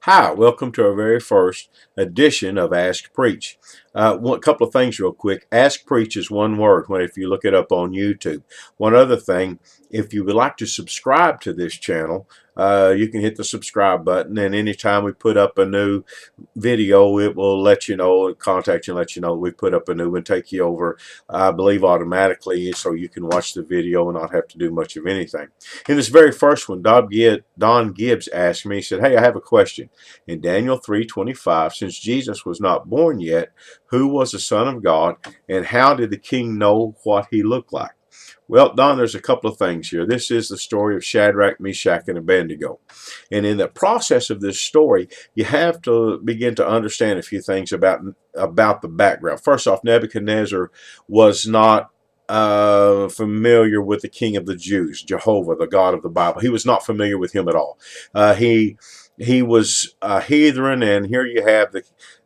Hi, welcome to our very first edition of Ask Preach. One couple of things real quick. Ask Preach is one word if you look it up on YouTube. One other thing, if you would like to subscribe to this channel, you can hit the subscribe button, and anytime we put up a new video, it will let you know, contact you and let you know we put up a new one, take you over, I believe, automatically, so you can watch the video and not have to do much of anything. In this very first one, Don Gibbs asked me, he said, hey, I have a question. In Daniel 3:25, since Jesus was not born yet, who was the Son of God, and how did the king know what he looked like? Well, Don, there's a couple of things here. This is the story of Shadrach, Meshach, and Abednego. And in the process of this story, you have to begin to understand a few things about the background. First off, Nebuchadnezzar was not familiar with the King of the Jews, Jehovah, the God of the Bible. He was not familiar with him at all. He was a heathen, and here you have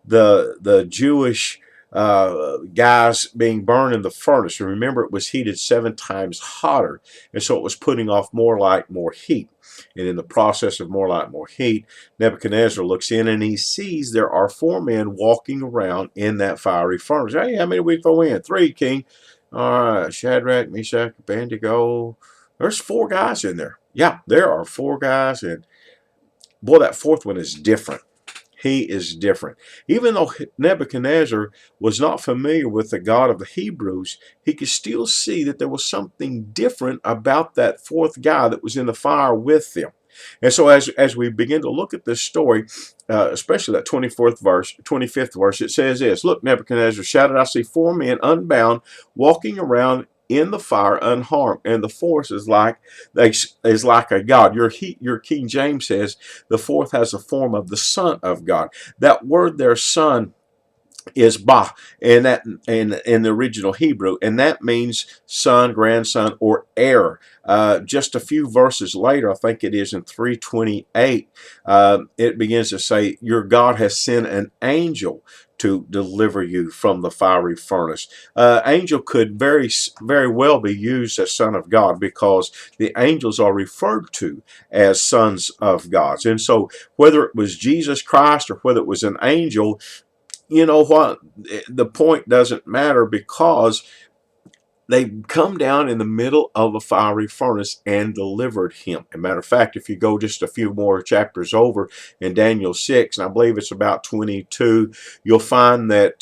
the Jewish guys being burned in the furnace. And remember, it was heated 7 times hotter, and so it was putting off more light, more heat. And in the process of more light, more heat, Nebuchadnezzar looks in and he sees there are 4 men walking around in that fiery furnace. Hey, how many we throw in? 3, King. All right, Shadrach, Meshach, Abednego. There's 4 guys in there. Yeah, there are 4 guys, and boy, that 4th one is different. He is different. Even though Nebuchadnezzar was not familiar with the God of the Hebrews, he could still see that there was something different about that 4th guy that was in the fire with them. And so as we begin to look at this story, especially that 25th verse, it says this, look, Nebuchadnezzar shouted, I see 4 men unbound walking around in the fire unharmed, and the 4th is like a god. Your King James says the 4th has the form of the Son of God. That word there, son, is Ba, and that in the original Hebrew, and that means son, grandson, or heir. Just a few verses later, I think it is in 3:28, it begins to say, your God has sent an angel to deliver you from the fiery furnace. Angel could very well be used as son of God, because the angels are referred to as sons of God. And so whether it was Jesus Christ or whether it was an angel, you know what? The point doesn't matter, because they come down in the middle of a fiery furnace and delivered him. As a matter of fact, if you go just a few more chapters over in Daniel 6, and I believe it's about 22, you'll find that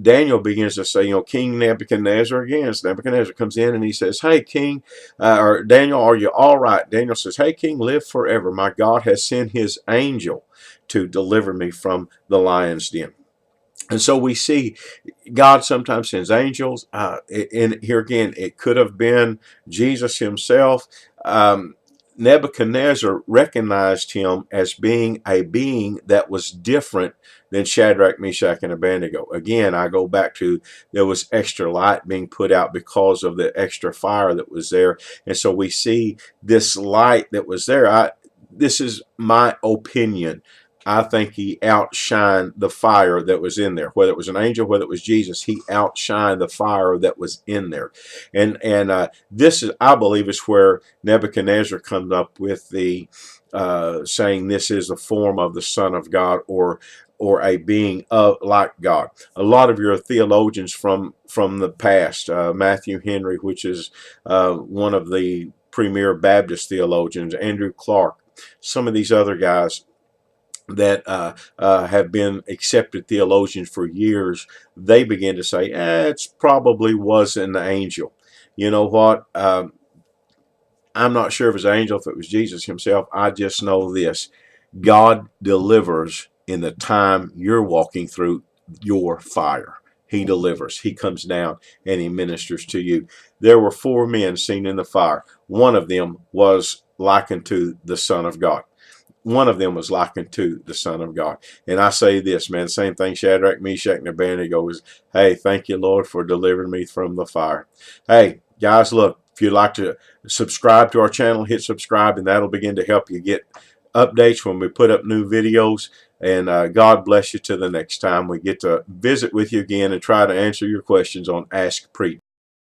Daniel begins to say, King Nebuchadnezzar again. So Nebuchadnezzar comes in and he says, hey, King, or Daniel, are you all right? Daniel says, hey, King, live forever. My God has sent his angel to deliver me from the lion's den. And so we see God sometimes sends angels. And here again, it could have been Jesus himself. Nebuchadnezzar recognized him as being a being that was different than Shadrach, Meshach, and Abednego. Again, I go back to there was extra light being put out because of the extra fire that was there. And so we see this light that was there. This is my opinion. I think he outshined the fire that was in there. Whether it was an angel, whether it was Jesus, he outshined the fire that was in there. And this is, I believe, is where Nebuchadnezzar comes up with the saying this is the form of the Son of God, or a being like God. A lot of your theologians from the past, Matthew Henry, which is one of the premier Baptist theologians, Andrew Clark, some of these other guys that have been accepted theologians for years, they begin to say, it probably wasn't an angel. You know what? I'm not sure if it was an angel, if it was Jesus himself. I just know this. God delivers in the time you're walking through your fire. He delivers. He comes down and he ministers to you. There were 4 men seen in the fire. One of them was likened to the Son of God. One of them was likened to the Son of God. And I say this, man, same thing Shadrach, Meshach, and Abednego is, hey, thank you, Lord, for delivering me from the fire. Hey, guys, look, if you'd like to subscribe to our channel, hit subscribe, and that'll begin to help you get updates when we put up new videos. And God bless you till the next time we get to visit with you again and try to answer your questions on Ask Preach.